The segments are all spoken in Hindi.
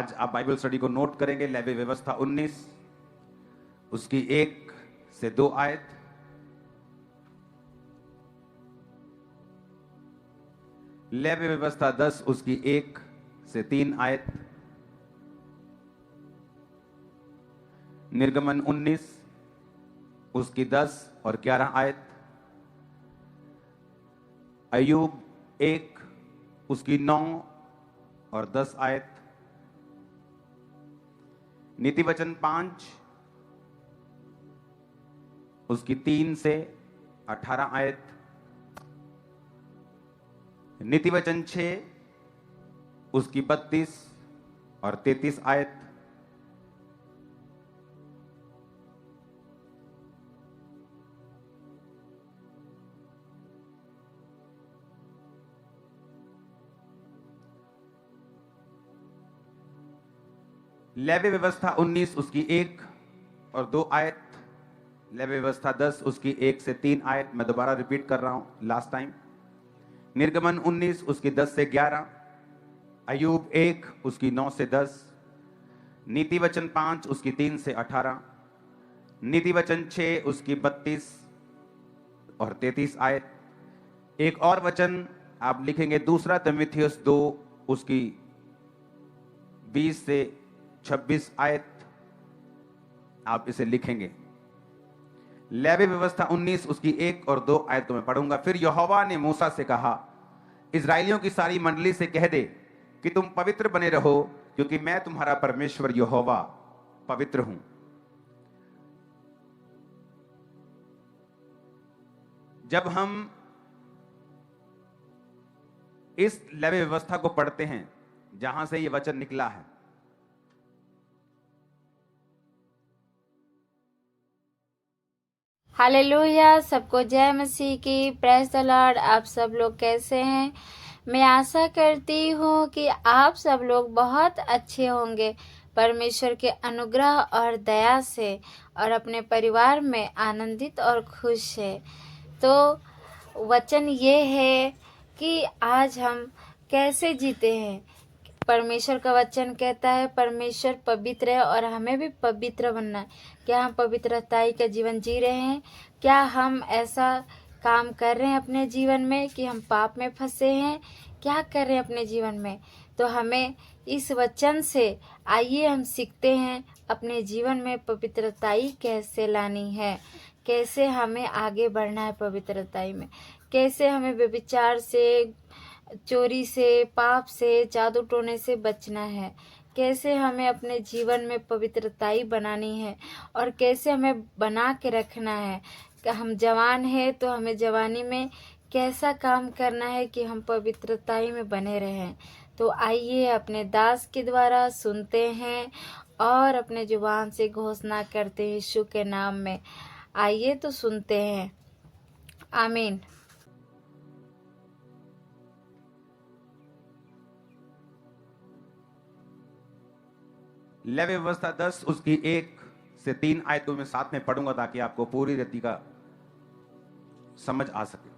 आज आप बाइबल स्टडी को नोट करेंगे। लेवी व्यवस्था 19 उसकी 1 से 2 आयत, लेवी व्यवस्था 10 उसकी 1 से 3 आयत, निर्गमन 19 उसकी 10 और 11 आयत, अय्यूब 1 उसकी 9 और 10 आयत, नीति वचन 5 उसकी 3 से 18 आयत, नीति वचन 6 उसकी 32 और 33 आयत, लेवी व्यवस्था 19 उसकी 1 और 2 आयत, लेवी व्यवस्था 10 उसकी 1 से 3 आयत। मैं दोबारा रिपीट कर रहा हूं लास्ट टाइम। निर्गमन 19 उसकी 10 से 11, अय्यूब 1 उसकी 9 से 10, नीति वचन 5 उसकी 3 से 18, नीति वचन 6 उसकी 32 और 33 आयत। एक और वचन आप लिखेंगे, दूसरा तीमुथियुस 2 उसकी 20 से 26 आयत, आप इसे लिखेंगे। लेवी व्यवस्था 19 उसकी 1 और 2 आयत में पढ़ूंगा। फिर यहोवा ने मूसा से कहा, इजराइलियों की सारी मंडली से कह दे कि तुम पवित्र बने रहो, क्योंकि मैं तुम्हारा परमेश्वर यहोवा पवित्र हूं। जब हम इस लेवी व्यवस्था को पढ़ते हैं जहां से यह वचन निकला है, हालेलुया, सबको जय मसीह की, प्रेज द लॉर्ड। आप सब लोग कैसे हैं? मैं आशा करती हूँ कि आप सब लोग बहुत अच्छे होंगे, परमेश्वर के अनुग्रह और दया से, और अपने परिवार में आनंदित और खुश है। तो वचन ये है कि आज हम कैसे जीते हैं। परमेश्वर का वचन कहता है परमेश्वर पवित्र है और हमें भी पवित्र बनना है। क्या हम पवित्रताई का जीवन जी रहे हैं? क्या हम ऐसा काम कर रहे हैं अपने जीवन में कि हम पाप में फंसे हैं? क्या कर रहे हैं अपने जीवन में? तो हमें इस वचन से आइए हम सीखते हैं अपने जीवन में पवित्रताई कैसे लानी है, कैसे हमें आगे बढ़ना है पवित्रताई में, कैसे हमें व्यभिचार से, चोरी से, पाप से, जादू टोने से बचना है, कैसे हमें अपने जीवन में पवित्रताई बनानी है और कैसे हमें बना के रखना है। कि हम जवान हैं तो हमें जवानी में कैसा काम करना है कि हम पवित्रताई में बने रहें। तो आइए अपने दास के द्वारा सुनते हैं और अपने जुबान से घोषणा करते हैं यीशु के नाम में। आइए तो सुनते हैं। आमीन। लेवी व्यवस्था 10 उसकी 1 से 3 आयतों में साथ में पढ़ूंगा ताकि आपको पूरी रीति का समझ आ सके।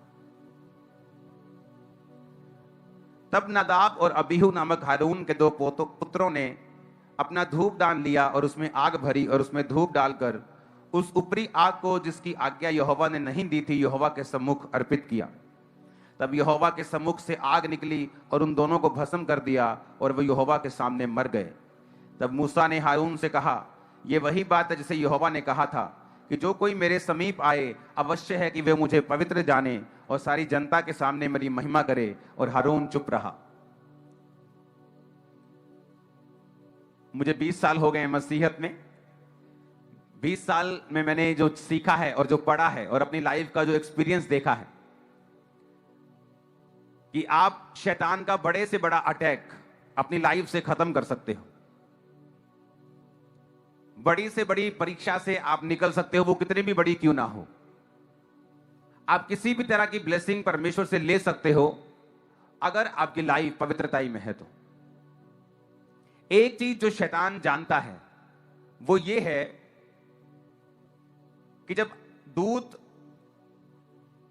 तब नदाब और अबीहू नामक हारून के 2 पुत्रों ने अपना धूप दान लिया और उसमें आग भरी और उसमें धूप डालकर उस ऊपरी आग को, जिसकी आज्ञा यहोवा ने नहीं दी थी, यहोवा के सम्मुख अर्पित किया। तब यहोवा के सम्मुख से आग निकली और उन दोनों को भस्म कर दिया और वो यहोवा के सामने मर गए। तब मूसा ने हारून से कहा, ये वही बात है जिसे यहोवा ने कहा था कि जो कोई मेरे समीप आए अवश्य है कि वे मुझे पवित्र जाने और सारी जनता के सामने मेरी महिमा करे। और हारून चुप रहा। मुझे 20 साल हो गए मसीहत में। 20 साल में मैंने जो सीखा है और जो पढ़ा है और अपनी लाइफ का जो एक्सपीरियंस देखा है कि आप शैतान का बड़े से बड़ा अटैक अपनी लाइफ से खत्म कर सकते हो। बड़ी से बड़ी परीक्षा से आप निकल सकते हो, वो कितनी भी बड़ी क्यों ना हो। आप किसी भी तरह की ब्लेसिंग परमेश्वर से ले सकते हो अगर आपकी लाइफ पवित्रताई में है तो। एक चीज जो शैतान जानता है वो ये है कि जब दूत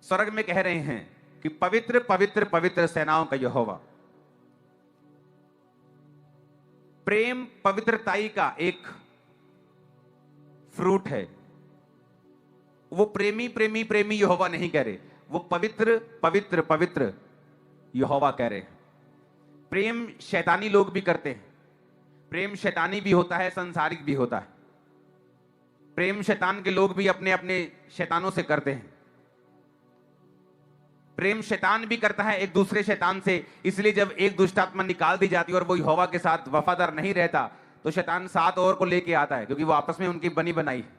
स्वर्ग में कह रहे हैं कि पवित्र पवित्र पवित्र सेनाओं का यहोवा, प्रेम पवित्रताई का एक फ्रूट है। वो प्रेमी प्रेमी प्रेमी यहोवा नहीं कह रहे, वो पवित्र पवित्र पवित्र यहोवा कह रहे हैं। प्रेम शैतानी लोग भी करते हैं। प्रेम शैतानी भी होता है, संसारिक भी होता है। प्रेम शैतान के लोग भी अपने अपने शैतानों से करते हैं। प्रेम शैतान भी करता है एक दूसरे शैतान से। इसलिए जब एक दुष्ट आत्मा निकाल दी जाती है और वो यहोवा के साथ वफादार नहीं रहता, तो शैतान 7 और को लेके आता है, क्योंकि वो आपस में उनकी बनी बनाई है।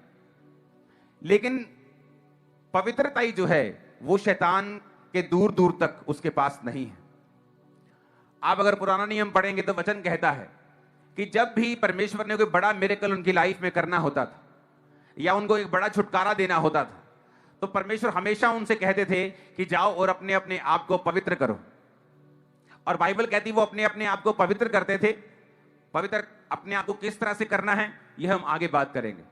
लेकिन पवित्रताई जो है वो शैतान के दूर दूर तक उसके पास नहीं है। आप अगर पुराना नियम पढ़ेंगे तो वचन कहता है कि जब भी परमेश्वर ने कोई बड़ा मिरेकल उनकी लाइफ में करना होता था या उनको एक बड़ा छुटकारा देना होता था, तो परमेश्वर हमेशा उनसे कहते थे कि जाओ और अपने अपने आप को पवित्र करो। और बाइबल कहती वो अपने अपने आप को पवित्र करते थे। पवित्र अपने आप को किस तरह से करना है यह हम आगे बात करेंगे।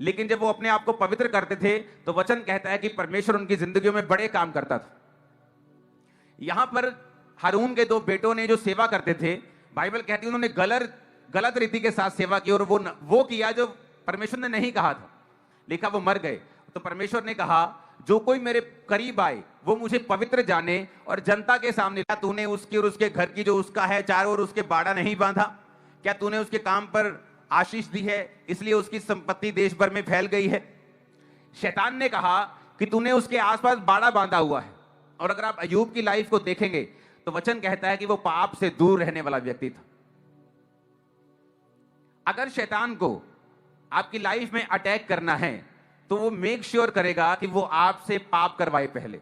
लेकिन जब वो अपने आप को पवित्र करते थे तो वचन कहता है कि परमेश्वर उनकी जिंदगियों में बड़े काम करता था। यहां पर हारून के 2 बेटों ने जो सेवा करते थे, बाइबल कहती है उन्होंने गलत रीति के साथ सेवा की और वो किया जो परमेश्वर ने नहीं कहा था। लिखा वो मर गए। तो परमेश्वर ने कहा जो कोई मेरे करीब आए वो मुझे पवित्र जाने और जनता के सामने, क्या तूने उसकी और उसके घर की जो उसका है चारों ओर उसके बाड़ा नहीं बांधा? क्या तूने उसके काम पर आशीष दी है इसलिए उसकी संपत्ति देश भर में फैल गई है? शैतान ने कहा कि तूने उसके आसपास बाड़ा बांधा हुआ है। और अगर आप अय्यूब की लाइफ को देखेंगे तो वचन कहता है कि वो पाप से दूर रहने वाला व्यक्ति था। अगर शैतान को आपकी लाइफ में अटैक करना है तो वो मेक श्योर करेगा कि वो आपसे पाप करवाए पहले।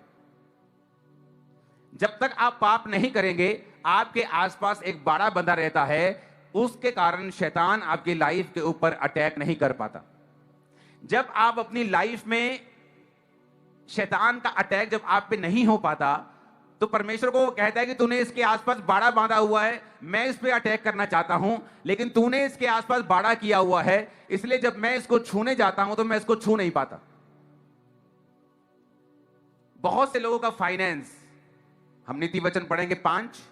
जब तक आप पाप नहीं करेंगे आपके आसपास एक बाड़ा बंधा रहता है, उसके कारण शैतान आपकी लाइफ के ऊपर अटैक नहीं कर पाता। जब आप अपनी लाइफ में शैतान का अटैक जब आप पे नहीं हो पाता तो परमेश्वर को कहता है कि तूने इसके आसपास बाड़ा बांधा हुआ है, मैं इस पे अटैक करना चाहता हूं, लेकिन तूने इसके आसपास बाड़ा किया हुआ है, इसलिए जब मैं इसको छूने जाता हूं तो मैं इसको छू नहीं पाता। बहुत से लोगों का फाइनेंस, हम नीति वचन पढ़ेंगे 5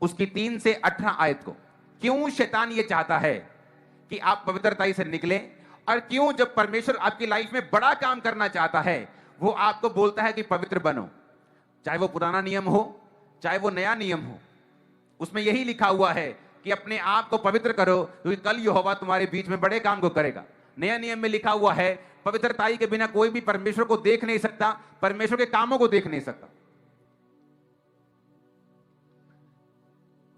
उसकी 3 से 18 आयत को। क्यों शैतान ये चाहता है कि आप पवित्रताई से निकलें, और क्यों जब परमेश्वर आपकी लाइफ में बड़ा काम करना चाहता है वो आपको बोलता है कि पवित्र बनो। चाहे वो पुराना नियम हो चाहे वो नया नियम हो, उसमें यही लिखा हुआ है कि अपने आप को पवित्र करो क्योंकि कल यहोवा तुम्हारे बीच में बड़े काम को करेगा। नया नियम में लिखा हुआ है पवित्रताई के बिना कोई भी परमेश्वर को देख नहीं सकता, परमेश्वर के कामों को देख नहीं सकता।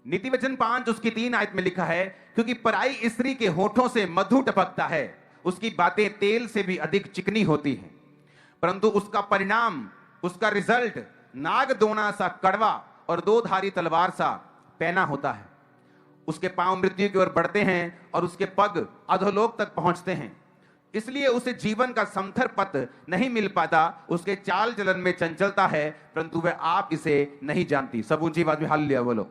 नीति वचन 5 उसकी 3 आयत में लिखा है क्योंकि पराई स्त्री के होठों से मधु टपकता है, उसकी बातें तेल से भी अधिक चिकनी होती हैं, परंतु उसका परिणाम, उसका रिजल्ट नाग दोना सा कड़वा और 2 धारी तलवार सा पैना होता है। उसके पांव मृत्यु की ओर बढ़ते हैं और उसके पग अधोलोक तक पहुंचते हैं, इसलिए उसे जीवन का समथर पथ नहीं मिल पाता। उसके चाल चलन में चंचलता है परंतु वह आप इसे नहीं जानती। सब ऊंची आवाज में हालेलुया बोलो।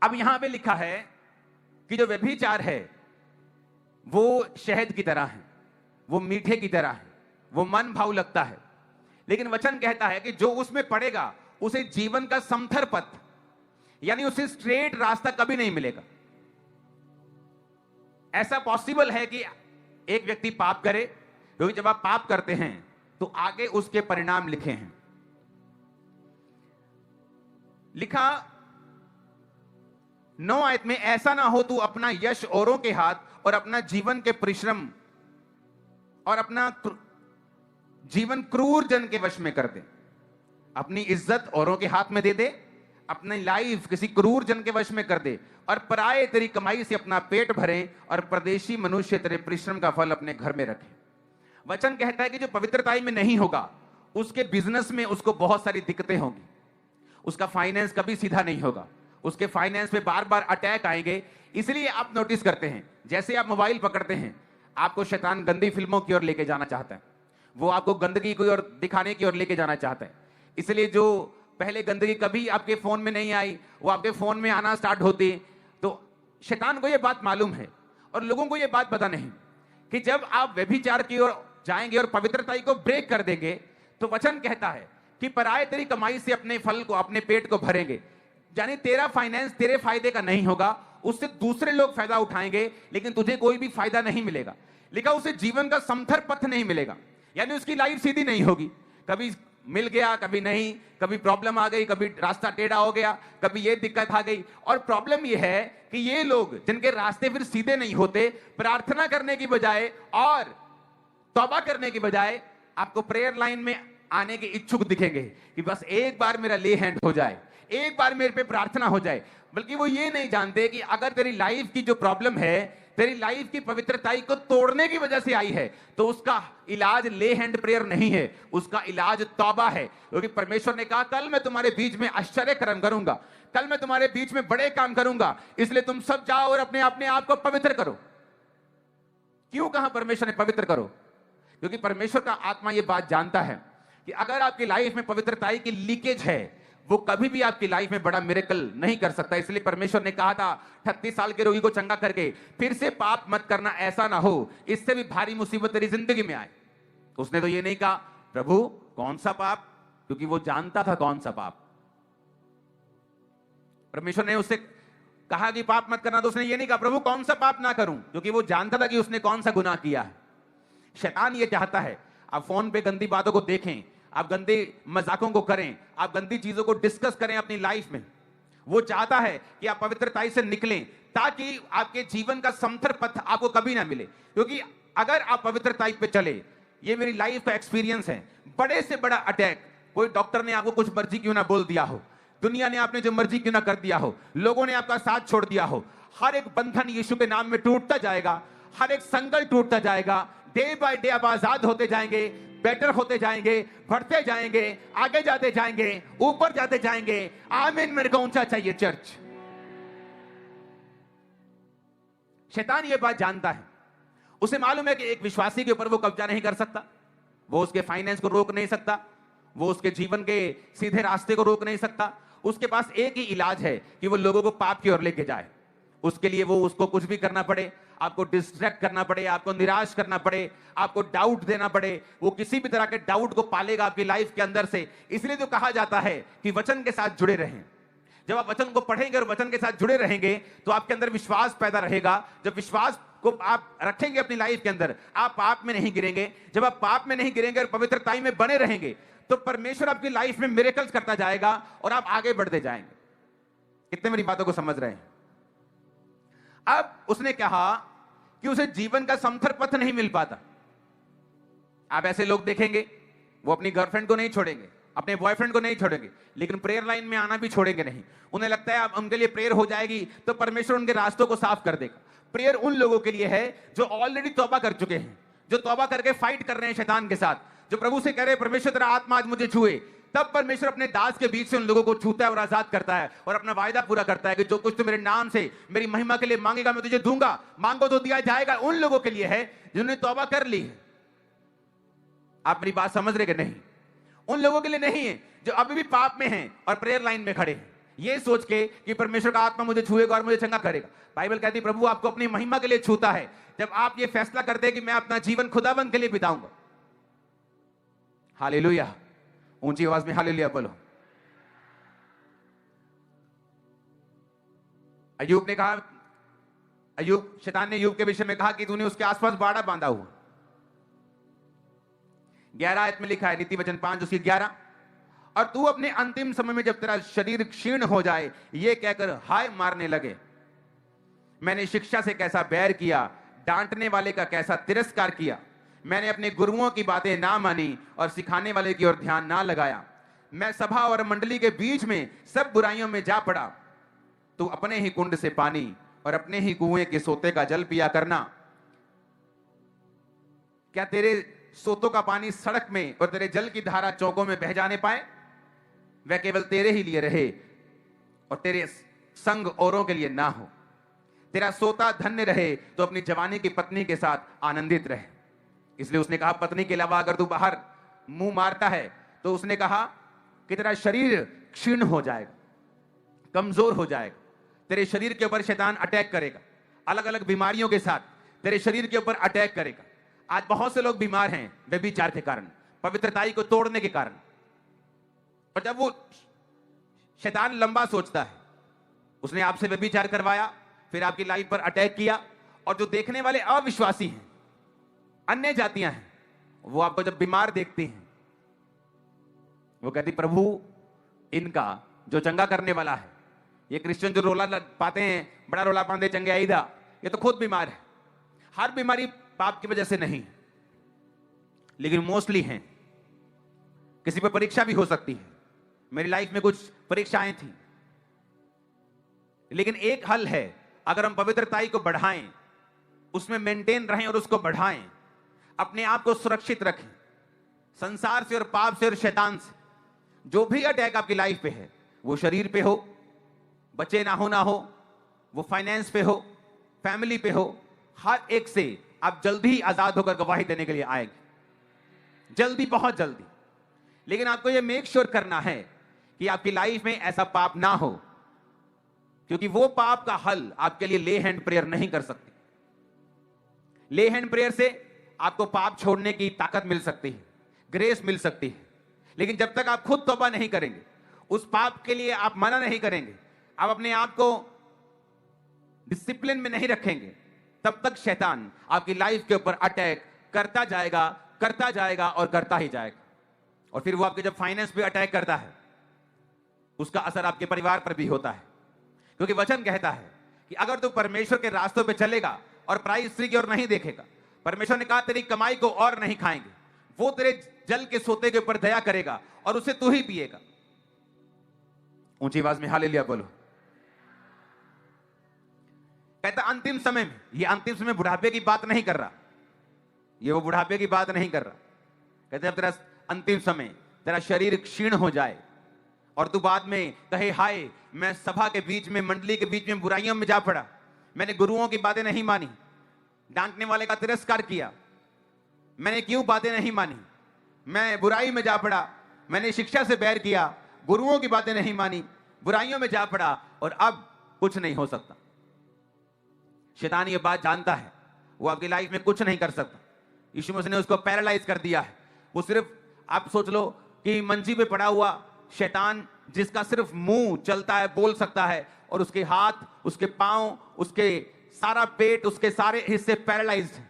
अब यहां पे लिखा है कि जो व्यभिचार है वो शहद की तरह है, वो मीठे की तरह है, वो मन भाव लगता है, लेकिन वचन कहता है कि जो उसमें पड़ेगा उसे जीवन का समथर पथ, यानी उसे स्ट्रेट रास्ता कभी नहीं मिलेगा। ऐसा पॉसिबल है कि एक व्यक्ति पाप करे, क्योंकि जब आप पाप करते हैं तो आगे उसके परिणाम लिखे हैं। लिखा 9 आयत में, ऐसा ना हो तू अपना यश औरों के हाथ और अपना जीवन के परिश्रम और अपना जीवन क्रूर जन के वश में कर दे। अपनी इज्जत औरों के हाथ में दे दे, अपनी लाइफ किसी क्रूर जन के वश में कर दे, और पराये तेरी कमाई से अपना पेट भरे और परदेशी मनुष्य तेरे परिश्रम का फल अपने घर में रखे। वचन कहता है कि जो पवित्रताई में नहीं होगा उसके बिजनेस में उसको बहुत सारी दिक्कतें होंगी, उसका फाइनेंस कभी सीधा नहीं होगा, उसके फाइनेंस पे बार बार अटैक आएंगे। इसलिए आप नोटिस करते हैं जैसे आप मोबाइल पकड़ते हैं आपको शैतान गंदी फिल्मों की ओर लेके जाना चाहता है, वो आपको गंदगी की ओर दिखाने की ओर लेके जाना चाहता है। इसलिए जो पहले गंदगी कभी आपके फोन में नहीं आई वो आपके फोन में आना स्टार्ट होती। तो शैतान को यह बात मालूम है और लोगों को यह बात पता नहीं कि जब आप व्यभिचार की ओर जाएंगे और पवित्रताई को ब्रेक कर देंगे तो वचन कहता है कि पराये तेरी कमाई से अपने फल को, अपने पेट को भरेंगे। यानी तेरा फाइनेंस तेरे फायदे का नहीं होगा, उससे दूसरे लोग फायदा उठाएंगे, लेकिन तुझे कोई भी फायदा नहीं मिलेगा। लिखा उसे जीवन का समथर पथ नहीं मिलेगा, यानी उसकी लाइफ सीधी नहीं होगी। कभी मिल गया, कभी नहीं, कभी प्रॉब्लम आ गई, कभी रास्ता टेढ़ा हो गया, कभी ये दिक्कत आ गई। और प्रॉब्लम ये है कि ये लोग जिनके रास्ते फिर सीधे नहीं होते, प्रार्थना करने की बजाय और तौबा करने की बजाय आपको प्रेयर लाइन में आने के इच्छुक दिखेंगे कि बस एक बार मेरा ले हैंड हो जाए, एक बार मेरे पे प्रार्थना हो जाए। बल्कि वो ये नहीं जानते कि अगर तेरी लाइफ की जो प्रॉब्लम है, तेरी लाइफ की पवित्रताई को तोड़ने की वजह से आई है, तो उसका इलाज ले हैंड प्रेयर नहीं है, उसका इलाज तौबा है। क्योंकि परमेश्वर ने कहा कल मैं तुम्हारे बीच में आश्चर्य कर्म करूंगा, कल मैं तुम्हारे बीच में बड़े काम करूंगा, इसलिए तुम सब जाओ और अपने अपने आप को पवित्र करो। क्यों कहा परमेश्वर ने पवित्र करो? क्योंकि परमेश्वर का आत्मा यह बात जानता है कि अगर आपकी लाइफ में पवित्रताई की लीकेज है, वो कभी भी आपकी लाइफ में बड़ा मिरेकल नहीं कर सकता। इसलिए परमेश्वर ने कहा था 38 साल के रोगी को चंगा करके, फिर से पाप मत करना, ऐसा ना हो इससे भी भारी मुसीबत तेरी जिंदगी में आए। उसने तो ये नहीं कहा प्रभु कौन सा पाप, क्योंकि वो जानता था कौन सा पाप। परमेश्वर ने उससे कहा कि पाप मत करना, तो उसने ये नहीं कहा प्रभु कौन सा पाप ना करूं, क्योंकि वो जानता था कि उसने कौन सा गुनाह किया है। शैतान ये चाहता है आप फोन पे गंदी बातों को देखें, आप गंदे मजाकों को करें, आप गंदी चीजों को डिस्कस करें अपनी लाइफ में। वो चाहता है कि आप पवित्रताई से निकलें, ताकि आपके जीवन का समथर पथ आपको कभी ना मिले। क्योंकि अगर आप पवित्रताई पे चले, ये मेरी लाइफ का एक्सपीरियंस है, बड़े से बड़ा अटैक, कोई डॉक्टर ने आपको कुछ मर्जी क्यों ना बोल दिया हो, दुनिया ने आपने जो मर्जी क्यों ना कर दिया हो, लोगों ने आपका साथ छोड़ दिया हो, हर एक बंधन यीशु के नाम में टूटता जाएगा, हर एक संकल्प टूटता जाएगा। डे बाय डे आप आजाद होते जाएंगे, बेटर होते जाएंगे, बढ़ते जाएंगे, आगे जाते जाएंगे, ऊपर जाते जाएंगे। आमीन। मेरे को ऊंचा चाहिए चर्च। शैतान ये बात जानता है, उसे मालूम है कि एक विश्वासी के ऊपर वो कब्जा नहीं कर सकता, वो उसके फाइनेंस को रोक नहीं सकता, वो उसके जीवन के सीधे रास्ते को रोक नहीं सकता। उसके पास एक ही इलाज है कि वो लोगों को पाप की ओर लेके जाए। उसके लिए वो उसको कुछ भी करना पड़े, आपको डिस्ट्रैक्ट करना पड़े, आपको निराश करना पड़े, आपको डाउट देना पड़े, वो किसी भी तरह के डाउट को पालेगा आपकी लाइफ के अंदर से। इसलिए तो कहा जाता है कि वचन के साथ जुड़े रहें। जब आप वचन को पढ़ेंगे और वचन के साथ जुड़े रहेंगे तो आपके अंदर विश्वास पैदा रहेगा। जब विश्वास को आप रखेंगे अपनी लाइफ के अंदर, आप पाप में नहीं गिरेंगे। जब आप पाप में नहीं गिरेंगे और पवित्रताई में बने रहेंगे, तो परमेश्वर आपकी लाइफ में मिरेकल्स करता जाएगा और आप आगे बढ़ते जाएंगे। कितने मेरी बातों को समझ रहे हैं? अब उसने कहा कि उसे जीवन का समथर पथ नहीं मिल पाता। आप ऐसे लोग देखेंगे, वो अपनी गर्लफ्रेंड को नहीं छोड़ेंगे, अपने बॉयफ्रेंड को नहीं छोड़ेंगे, लेकिन प्रेयर लाइन में आना भी छोड़ेंगे नहीं। उन्हें लगता है अब उनके लिए प्रेयर हो जाएगी तो परमेश्वर उनके रास्तों को साफ कर देगा। प्रेयर उन लोगों के लिए है जो ऑलरेडी तौबा कर चुके हैं, जो तौबा करके फाइट कर रहे हैं शैतान के साथ, जो प्रभु से कह रहे हैं परमेश्वर तेरा आत्मा आज मुझे छुए। तब परमेश्वर अपने दास के बीच से उन लोगों को छूता है और आजाद करता है और अपना वायदा पूरा करता है कि जो कुछ तू मेरे नाम से मेरी महिमा के लिए मांगेगा मैं तुझे दूंगा, मांगो तो दिया जाएगा। उन लोगों के लिए है जिन्होंने तौबा कर ली है। आप मेरी बात समझ रहे कि नहीं? उन लोगों के लिए नहीं है जो अभी भी पाप में हैं और प्रेयर लाइन में खड़े हैं, ये सोच के कि परमेश्वर का आत्मा मुझे छुएगा और मुझे चंगा करेगा। बाइबल कहती है प्रभु आपको अपनी महिमा के लिए छूता है जब आप ये फैसला करते हैं कि मैं अपना जीवन खुदाबंद के लिए बिताऊंगा। हालेलुया। ऊंची आवाज में हालेलुया बोलो। अय्यूब ने कहा, अय्यूब, शैतान ने अय्यूब के विषय में कहा कि तूने उसके आसपास बाड़ा बांधा हुआ। 11 आयत में लिखा है, नीति वचन 5 उसकी 11, और तू अपने अंतिम समय में जब तेरा शरीर क्षीण हो जाए ये कहकर हाय मारने लगे, मैंने शिक्षा से कैसा बैर किया, डांटने वाले का कैसा तिरस्कार किया। मैंने अपने गुरुओं की बातें ना मानी और सिखाने वाले की ओर ध्यान ना लगाया। मैं सभा और मंडली के बीच में सब बुराइयों में जा पड़ा। तू अपने ही कुंड से पानी और अपने ही कुएं के सोते का जल पिया करना। क्या तेरे सोतों का पानी सड़क में और तेरे जल की धारा चौकों में बह जाने पाए? वह केवल तेरे ही लिए रहे और तेरे संग औरों के लिए ना हो। तेरा सोता धन्य रहे तो अपनी जवानी की पत्नी के साथ आनंदित रहे। इसलिए उसने कहा पत्नी के अलावा अगर तू बाहर मुंह मारता है तो उसने कहा कि तेरा शरीर क्षीण हो जाएगा, कमजोर हो जाएगा। तेरे शरीर के ऊपर शैतान अटैक करेगा, अलग अलग बीमारियों के साथ तेरे शरीर के ऊपर अटैक करेगा। आज बहुत से लोग बीमार हैं व्यभिचार के कारण, पवित्रताई को तोड़ने के कारण। और जब वो शैतान लंबा सोचता है, उसने आपसे व्यभिचार करवाया, फिर आपकी लाइफ पर अटैक किया, और जो देखने वाले अविश्वासी हैं, अन्य जातियां हैं, वो आपको जब बीमार देखती हैं, वो कहती प्रभु इनका जो चंगा करने वाला है, ये क्रिश्चियन जो रोला पाते हैं, बड़ा रोला पाते चंगे आईदा, ये तो खुद बीमार है। हर बीमारी पाप की वजह से नहीं, लेकिन मोस्टली हैं। किसी पर परीक्षा भी हो सकती है। मेरी लाइफ में कुछ परीक्षाएं थी, लेकिन एक हल है, अगर हम पवित्रताई को बढ़ाएं, उसमें मेंटेन रहें और उसको बढ़ाएं, अपने आप को सुरक्षित रखें संसार से और पाप से और शैतान से। जो भी अटैक आपकी लाइफ पे है, वो शरीर पे हो, बच्चे ना हो, वो फाइनेंस पे हो, फैमिली पे हो, हर एक से आप जल्दी ही आजाद होकर गवाही देने के लिए आएंगे, जल्दी, बहुत जल्दी। लेकिन आपको ये मेक श्योर करना है कि आपकी लाइफ में ऐसा पाप ना हो, क्योंकि वो पाप का हल आपके लिए ले हैंड प्रेयर नहीं कर सकती। ले हैंड प्रेयर से आपको पाप छोड़ने की ताकत मिल सकती है, ग्रेस मिल सकती है, लेकिन जब तक आप खुद तौबा नहीं करेंगे, उस पाप के लिए आप मना नहीं करेंगे, आप अपने आप को डिसिप्लिन में नहीं रखेंगे, तब तक शैतान आपकी लाइफ के ऊपर अटैक करता जाएगा और करता ही जाएगा। और फिर वो आपके जब फाइनेंस पे अटैक करता है, उसका असर आपके परिवार पर भी होता है, क्योंकि वचन कहता है कि अगर तू परमेश्वर के रास्तों पे चलेगा और पराई स्त्री की ओर नहीं देखेगा, परमेश्वर ने कहा तेरी कमाई को और नहीं खाएंगे, वो तेरे जल के सोते के ऊपर दया करेगा और उसे तू ही पिएगा। ऊंची आवाज में हालेलुया बोलो। कहता अंतिम समय में, ये अंतिम समय बुढ़ापे की बात नहीं कर रहा, ये वो बुढ़ापे की बात नहीं कर रहा। कहते जब तेरा अंतिम समय, तेरा शरीर क्षीण हो जाए और तू बाद में कहे हाय मैं सभा के बीच में, मंडली के बीच में बुराइयों में जा पड़ा, मैंने गुरुओं की बातें नहीं मानी, डांटने वाले का तिरस्कार किया, मैंने क्यों बातें नहीं मानी, मैं बुराई में जा पड़ा, मैंने शिक्षा से बैर किया, गुरुओं की बातें नहीं मानी, बुराइयों में जा पड़ा और अब कुछ नहीं हो सकता। शैतान ये बात जानता है, वो आपकी लाइफ में कुछ नहीं कर सकता। यीशु मसीह ने उसको पैरालाइज कर दिया है। वो सिर्फ, आप सोच लो कि मंजी पे पड़ा हुआ शैतान, जिसका सिर्फ मुंह चलता है, बोल सकता है, और उसके हाथ, उसके पांव, उसके सारा पेट, उसके सारे हिस्से पैरालाइज्ड हैं,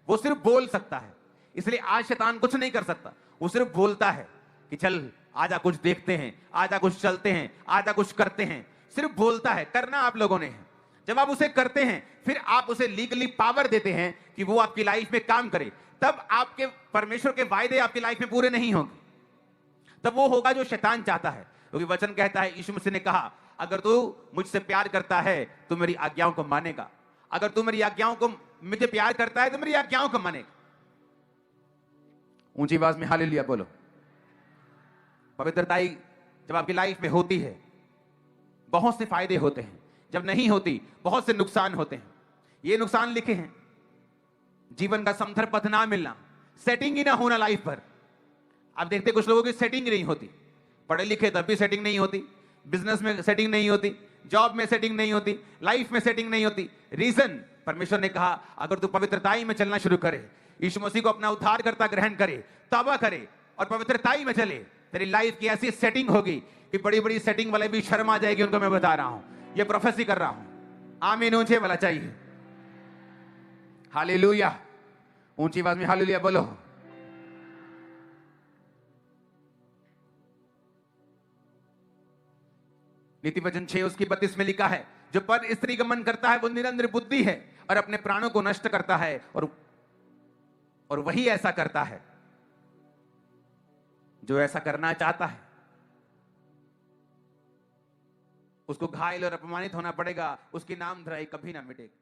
वो सिर्फ बोल सकता है। इसलिए आज शैतान कुछ नहीं कर सकता, वो सिर्फ बोलता है कि चल आजा कुछ देखते हैं, आजा कुछ चलते हैं, आजा कुछ करते हैं, सिर्फ बोलता है। करना आप लोगों ने है। जब आप उसे करते हैं, फिर आप उसे लीगली पावर देते हैं कि वो आपकी लाइफ में काम करे, तब आपके परमेश्वर के वायदे आपकी लाइफ में पूरे नहीं होंगे, तब वो होगा जो शैतान चाहता है। क्योंकि वचन कहता है, यीशु मसीह ने कहा अगर तू मुझसे प्यार करता है तो मेरी आज्ञाओं को मानेगा, अगर तू मेरी आज्ञाओं को, मुझे प्यार करता है तो मेरी आज्ञाओं को मानेगा। ऊंची आवाज में हालेलुया बोलो। पवित्रताई जब आपकी लाइफ में होती है, बहुत से फायदे होते हैं, जब नहीं होती बहुत से नुकसान होते हैं। ये नुकसान लिखे हैं, जीवन का समथर पथ ना मिलना, सेटिंग ही ना होना लाइफ पर। आप देखते कुछ लोगों की सेटिंग नहीं होती, पढ़े लिखे तब भी सेटिंग नहीं होती, बिजनेस में सेटिंग नहीं होती, जॉब में सेटिंग नहीं होती, लाइफ में सेटिंग नहीं होती। रीजन, परमेश्वर ने कहा अगर तू पवित्रताई में चलना शुरू करे, यीशु मसीह को अपना उद्धारकर्ता ग्रहण करे, तौबा करे और पवित्रताई में चले, तेरी लाइफ की ऐसी सेटिंग होगी कि बड़ी बड़ी सेटिंग वाले भी शर्म आ जाएगी। उनको मैं बता रहा हूं, ये प्रोफेसी कर रहा हूं। आमीन ऊंचे वाला चाहिए। हालेलुया, ऊंची आवाज में हालेलुया बोलो। नीति वचन 6 उसकी 32 में लिखा है, जो पर स्त्री गमन करता है वो निरंतर बुद्धि है और अपने प्राणों को नष्ट करता है, और वही ऐसा करता है जो ऐसा करना चाहता है। उसको घायल और अपमानित होना पड़ेगा, उसकी नाम धराई कभी ना मिटेगी।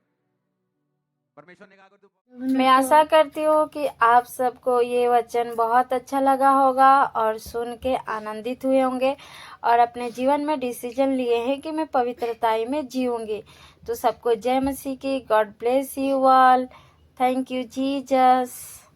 परमेश्वर ने कहा मैं आशा करती हूँ कि आप सबको ये वचन बहुत अच्छा लगा होगा और सुन के आनंदित हुए होंगे और अपने जीवन में डिसीजन लिए हैं कि मैं पवित्रताई में जीऊंगी। तो सबको जय मसीह की। God bless you all. Thank you Jesus.